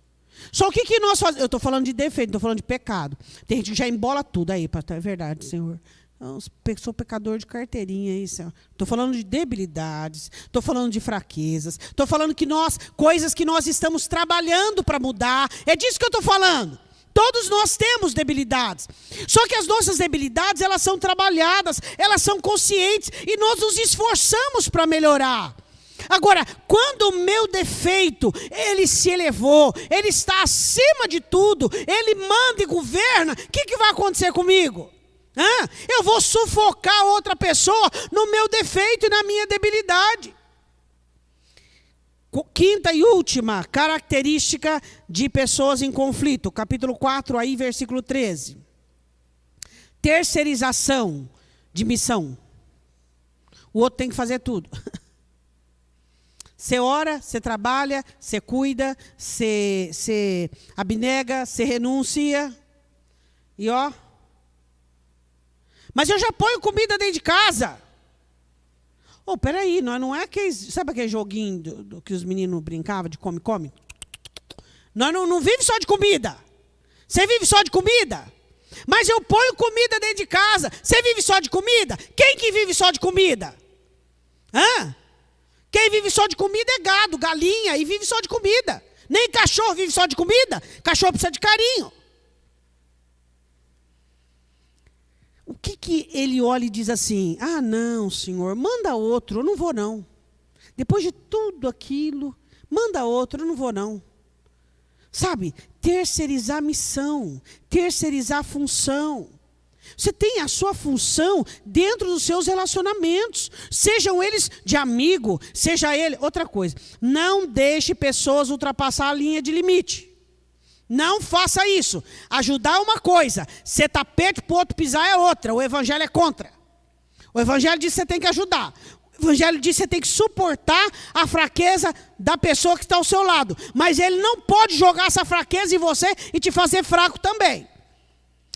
Só o que nós fazemos? Eu estou falando de defeito, não estou falando de pecado. Tem gente que já embola tudo aí, pastor. É verdade, Senhor. Eu sou pecador de carteirinha aí, Senhor. Estou falando de debilidades, estou falando de fraquezas, estou falando que coisas que nós estamos trabalhando para mudar. É disso que eu estou falando. Todos nós temos debilidades. Só que as nossas debilidades, elas são trabalhadas, elas são conscientes e nós nos esforçamos para melhorar. Agora, quando o meu defeito, ele se elevou, ele está acima de tudo, ele manda e governa, o que vai acontecer comigo? Eu vou sufocar outra pessoa no meu defeito e na minha debilidade. Quinta e última característica de pessoas em conflito, capítulo 4, aí, versículo 13. Terceirização de missão. O outro tem que fazer tudo. Você ora, você trabalha, você cuida, você abnega, você renuncia. E mas eu já ponho comida dentro de casa. Peraí, não é aquele... Sabe aquele joguinho que os meninos brincavam de come? Nós não vive só de comida. Você vive só de comida? Mas eu ponho comida dentro de casa. Você vive só de comida? Quem que vive só de comida? Quem vive só de comida é gado, galinha, e vive só de comida. Nem cachorro vive só de comida. Cachorro precisa de carinho. O que ele olha e diz assim, não, Senhor, manda outro, eu não vou não. Depois de tudo aquilo, manda outro, eu não vou não. Sabe, terceirizar a missão, terceirizar a função. Você tem a sua função dentro dos seus relacionamentos, sejam eles de amigo, seja ele... Outra coisa, não deixe pessoas ultrapassar a linha de limite. Não faça isso. Ajudar é uma coisa, ser tapete para o outro pisar é outra. O evangelho é contra. O evangelho diz que você tem que ajudar. O evangelho diz que você tem que suportar a fraqueza da pessoa que está ao seu lado. Mas ele não pode jogar essa fraqueza em você e te fazer fraco também.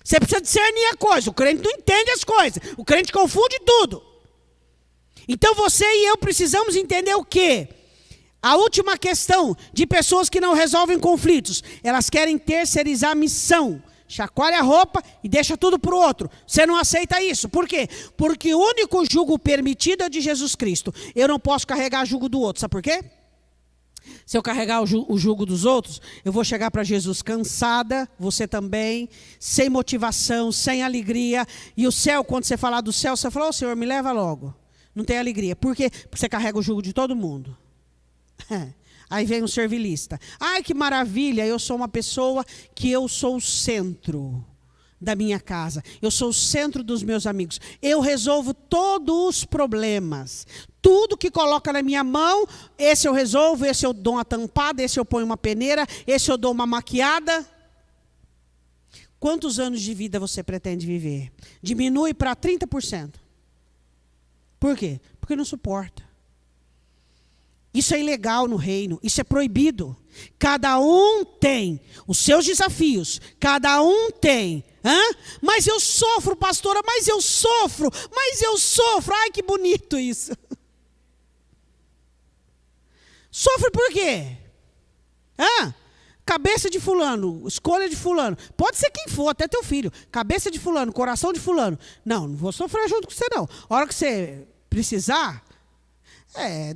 Você precisa discernir a coisa. O crente não entende as coisas. O crente confunde tudo. Então você e eu precisamos entender o quê? A última questão de pessoas que não resolvem conflitos. Elas querem terceirizar a missão. Chacoalha a roupa e deixa tudo para o outro. Você não aceita isso. Por quê? Porque o único jugo permitido é de Jesus Cristo. Eu não posso carregar o jugo do outro. Sabe por quê? Se eu carregar o jugo dos outros, eu vou chegar para Jesus cansada, você também, sem motivação, sem alegria. E o céu, quando você falar do céu, você fala, Senhor, me leva logo. Não tem alegria. Por quê? Porque você carrega o jugo de todo mundo. Aí vem um servilista. Ai, que maravilha, eu sou uma pessoa que eu sou o centro da minha casa. Eu sou o centro dos meus amigos. Eu resolvo todos os problemas. Tudo que coloca na minha mão, esse eu resolvo, esse eu dou uma tampada, esse eu ponho uma peneira, esse eu dou uma maquiada. Quantos anos de vida você pretende viver? Diminui para 30%. Por quê? Porque não suporta. Isso é ilegal no reino, isso é proibido. Cada um tem os seus desafios, cada um tem. Mas eu sofro, pastora, mas eu sofro. Ai, que bonito isso. Sofre por quê? Cabeça de fulano, escolha de fulano. Pode ser quem for, até teu filho. Cabeça de fulano, coração de fulano. Não vou sofrer junto com você não. A hora que você precisar,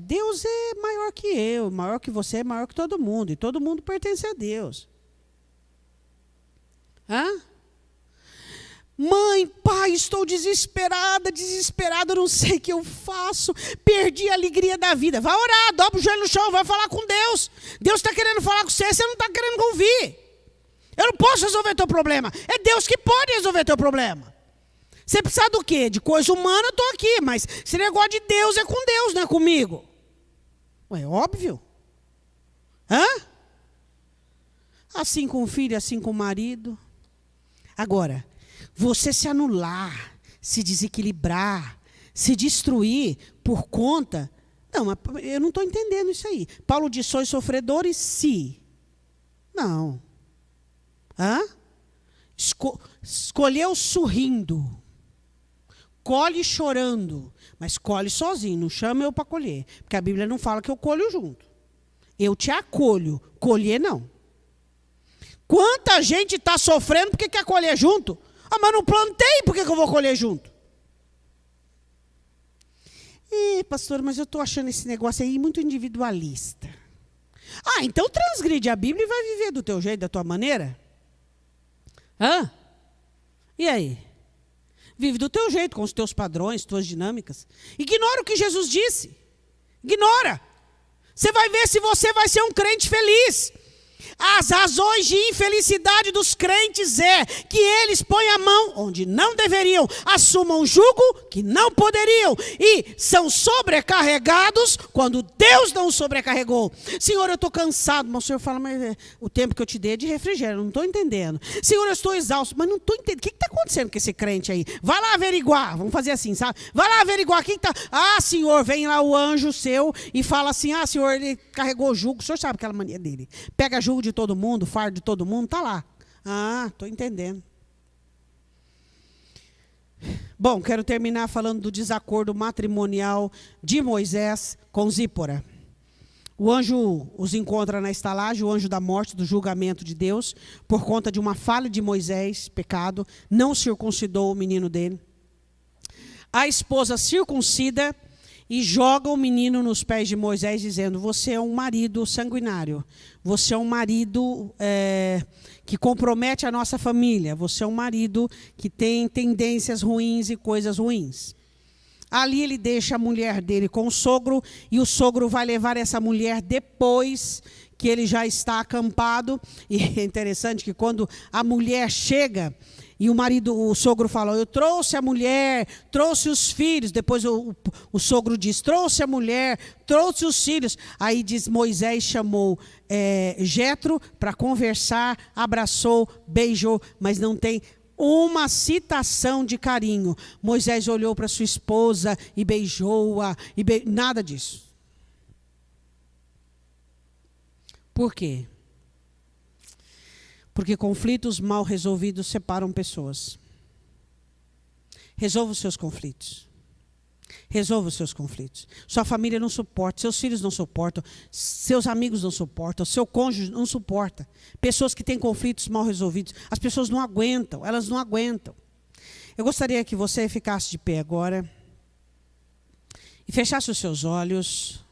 Deus é maior que eu, maior que você, maior que todo mundo. E todo mundo pertence a Deus. Mãe, pai, estou desesperada, não sei o que eu faço. Perdi a alegria da vida. Vai orar, dobra o joelho no chão, vai falar com Deus. Deus está querendo falar com você, você não está querendo ouvir. Eu não posso resolver teu problema. É Deus que pode resolver teu problema. Você precisa do quê? De coisa humana, eu estou aqui. Mas esse negócio de Deus é com Deus, não é comigo. É óbvio. Assim com o filho, assim com o marido. Agora, você se anular, se desequilibrar, se destruir por conta... Não, mas eu não estou entendendo isso aí. Paulo diz, sois sofredores, se... Não. Escolheu sorrindo. Colhe chorando. Mas colhe sozinho, não chama eu para colher. Porque a Bíblia não fala que eu colho junto. Eu te acolho, colher não. Quanta gente está sofrendo porque quer colher junto? Mas não plantei, por que eu vou colher junto? Pastor, mas eu estou achando esse negócio aí muito individualista. Então transgride a Bíblia e vai viver do teu jeito, da tua maneira? E aí? Vive do teu jeito, com os teus padrões, tuas dinâmicas. Ignora o que Jesus disse. Ignora. Você vai ver se você vai ser um crente feliz. As razões de infelicidade dos crentes é que eles põem a mão onde não deveriam, assumam jugo que não poderiam e são sobrecarregados quando Deus não os sobrecarregou. Senhor, eu estou cansado, mas o Senhor fala, mas o tempo que eu te dei é de refrigério, eu não estou entendendo. Senhor, eu estou exausto, mas não estou entendendo. O que está acontecendo com esse crente aí? Vai lá averiguar, vamos fazer assim, sabe? Vai lá averiguar, quem está... Senhor, vem lá o anjo seu e fala assim, Senhor, ele carregou o jugo, o Senhor sabe aquela mania dele. Pega jugo de todo mundo, fardo de todo mundo, está lá. Estou entendendo. Bom, quero terminar falando do desacordo matrimonial de Moisés com Zípora. O anjo os encontra na estalagem, o anjo da morte, do julgamento de Deus, por conta de uma falha de Moisés, pecado, não circuncidou o menino dele. A esposa circuncida e joga o menino nos pés de Moisés, dizendo, você é um marido sanguinário, você é um marido que compromete a nossa família, você é um marido que tem tendências ruins e coisas ruins. Ali ele deixa a mulher dele com o sogro, e o sogro vai levar essa mulher depois que ele já está acampado. E é interessante que quando a mulher chega, e o sogro fala, eu trouxe a mulher, trouxe os filhos. Depois o sogro diz, trouxe a mulher, trouxe os filhos. Aí diz, Moisés chamou Jetro para conversar, abraçou, beijou, mas não tem uma citação de carinho. Moisés olhou para sua esposa e beijou-a, nada disso. Por quê? Porque conflitos mal resolvidos separam pessoas. Resolva os seus conflitos. Resolva os seus conflitos. Sua família não suporta, seus filhos não suportam, seus amigos não suportam, seu cônjuge não suporta. Pessoas que têm conflitos mal resolvidos, as pessoas não aguentam, elas não aguentam. Eu gostaria que você ficasse de pé agora e fechasse os seus olhos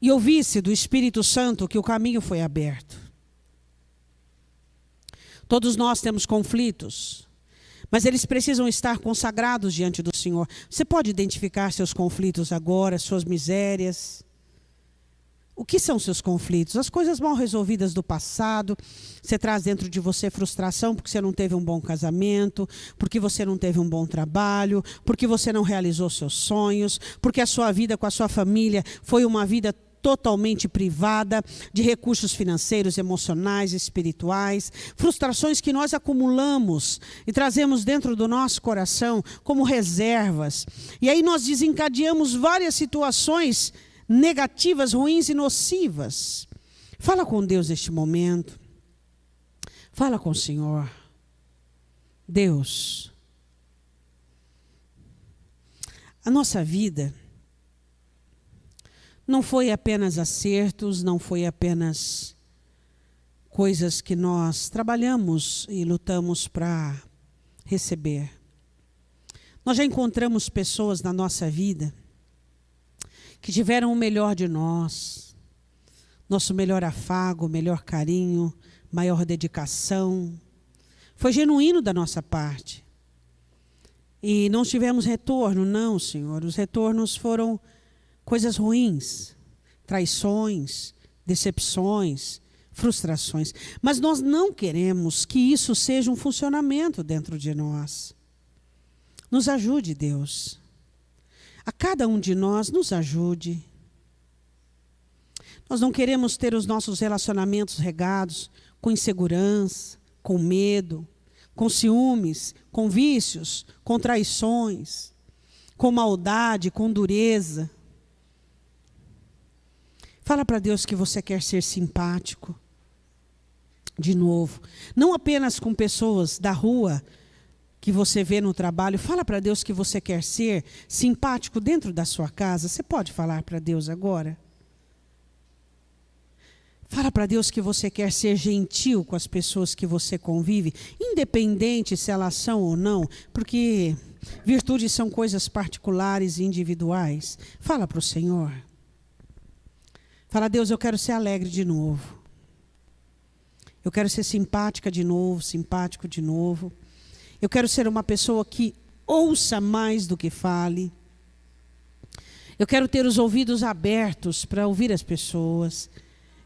e ouvisse do Espírito Santo que o caminho foi aberto. Todos nós temos conflitos, mas eles precisam estar consagrados diante do Senhor. Você pode identificar seus conflitos agora, suas misérias, O que são seus conflitos? As coisas mal resolvidas do passado. Você traz dentro de você frustração porque você não teve um bom casamento, porque você não teve um bom trabalho, porque você não realizou seus sonhos, porque a sua vida com a sua família foi uma vida totalmente privada de recursos financeiros, emocionais, espirituais, frustrações que nós acumulamos e trazemos dentro do nosso coração como reservas. E aí nós desencadeamos várias situações negativas, ruins e nocivas. Fala com Deus neste momento. Fala com o Senhor. Deus, a nossa vida não foi apenas acertos, não foi apenas coisas que nós trabalhamos e lutamos para receber. Nós já encontramos pessoas na nossa vida que tiveram o melhor de nós, nosso melhor afago, melhor carinho, maior dedicação. Foi genuíno da nossa parte. E não tivemos retorno, não, Senhor. Os retornos foram coisas ruins, traições, decepções, frustrações. Mas nós não queremos que isso seja um funcionamento dentro de nós. Nos ajude, Deus. A cada um de nós, nos ajude. Nós não queremos ter os nossos relacionamentos regados com insegurança, com medo, com ciúmes, com vícios, com traições, com maldade, com dureza. Fala para Deus que você quer ser simpático. De novo, não apenas com pessoas da rua que você vê no trabalho. Fala para Deus que você quer ser simpático dentro da sua casa. Você pode falar para Deus agora? Fala para Deus que você quer ser gentil com as pessoas que você convive, independente se elas são ou não, porque virtudes são coisas particulares e individuais. Fala para o Senhor. Fala, Deus, eu quero ser alegre de novo. Eu quero ser simpática de novo, simpático de novo. Eu quero ser uma pessoa que ouça mais do que fale. Eu quero ter os ouvidos abertos para ouvir as pessoas.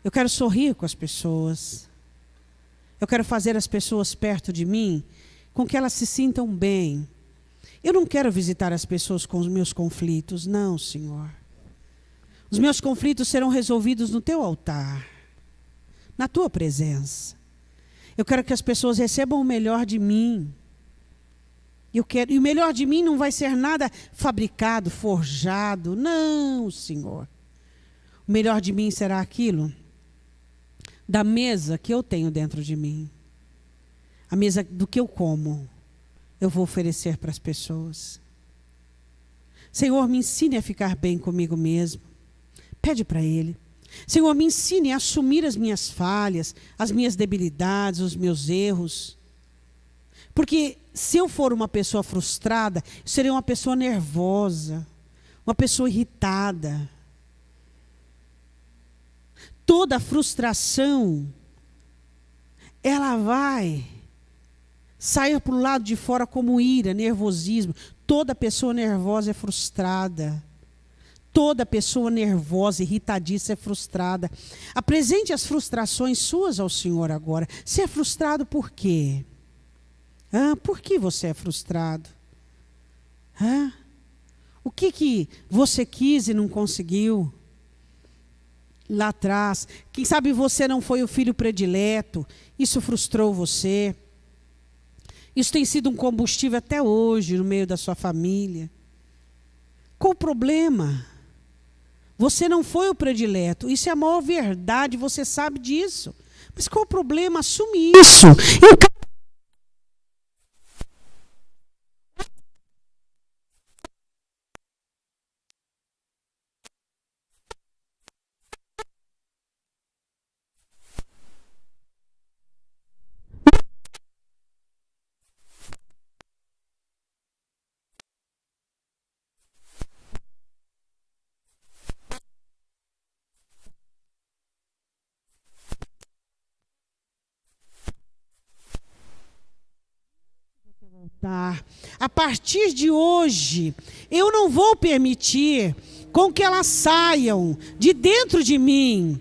Eu quero sorrir com as pessoas. Eu quero fazer as pessoas perto de mim com que elas se sintam bem. Eu não quero visitar as pessoas com os meus conflitos, não, Senhor. Os meus conflitos serão resolvidos no teu altar, na tua presença. Eu quero que as pessoas recebam o melhor de mim. E o melhor de mim não vai ser nada fabricado, forjado. Não, Senhor. O melhor de mim será aquilo da mesa que eu tenho dentro de mim. A mesa do que eu como, eu vou oferecer para as pessoas. Senhor, me ensine a ficar bem comigo mesmo. Pede para Ele. Senhor, me ensine a assumir as minhas falhas, as minhas debilidades, os meus erros. Porque se eu for uma pessoa frustrada, eu serei uma pessoa nervosa, uma pessoa irritada. Toda frustração, ela vai sair para o lado de fora como ira, nervosismo. Toda pessoa nervosa é frustrada. Toda pessoa nervosa, irritadiça é frustrada. Apresente as frustrações suas ao Senhor agora. Você é frustrado por quê? Por que você é frustrado? O que você quis e não conseguiu? Lá atrás, quem sabe você não foi o filho predileto, isso frustrou você. Isso tem sido um combustível até hoje no meio da sua família. Qual o problema? Você não foi o predileto, isso é a maior verdade, você sabe disso. Mas qual o problema? Assume isso. A partir de hoje, eu não vou permitir com que elas saiam de dentro de mim.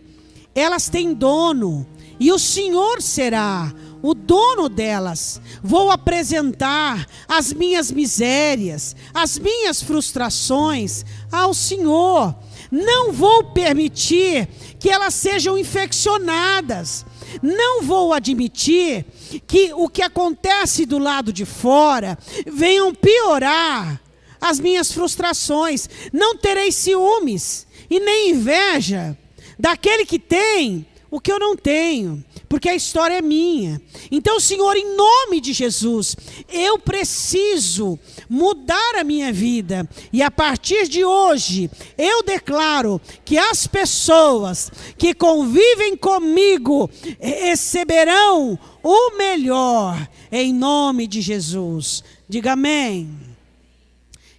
Elas têm dono, e o Senhor será o dono delas. Vou apresentar as minhas misérias, as minhas frustrações ao Senhor. Não vou permitir que elas sejam infeccionadas. Não vou admitir que o que acontece do lado de fora venham piorar as minhas frustrações. Não terei ciúmes e nem inveja daquele que tem o que eu não tenho, porque a história é minha. Então, Senhor, em nome de Jesus, eu preciso mudar a minha vida, e a partir de hoje, eu declaro que as pessoas que convivem comigo receberão o melhor, em nome de Jesus. Diga amém.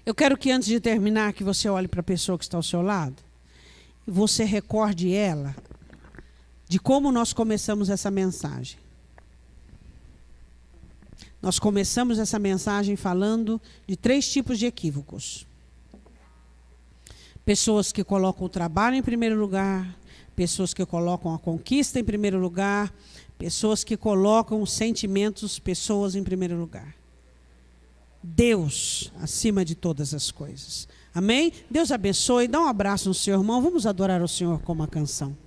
Eu quero que antes de terminar, que você olhe para a pessoa que está ao seu lado, e você recorde ela de como nós começamos essa mensagem. Nós começamos essa mensagem falando de 3 tipos de equívocos. Pessoas que colocam o trabalho em primeiro lugar, pessoas que colocam a conquista em primeiro lugar, pessoas que colocam os sentimentos, pessoas em primeiro lugar. Deus acima de todas as coisas. Amém? Deus abençoe. Dá um abraço no seu irmão. Vamos adorar o Senhor com uma canção.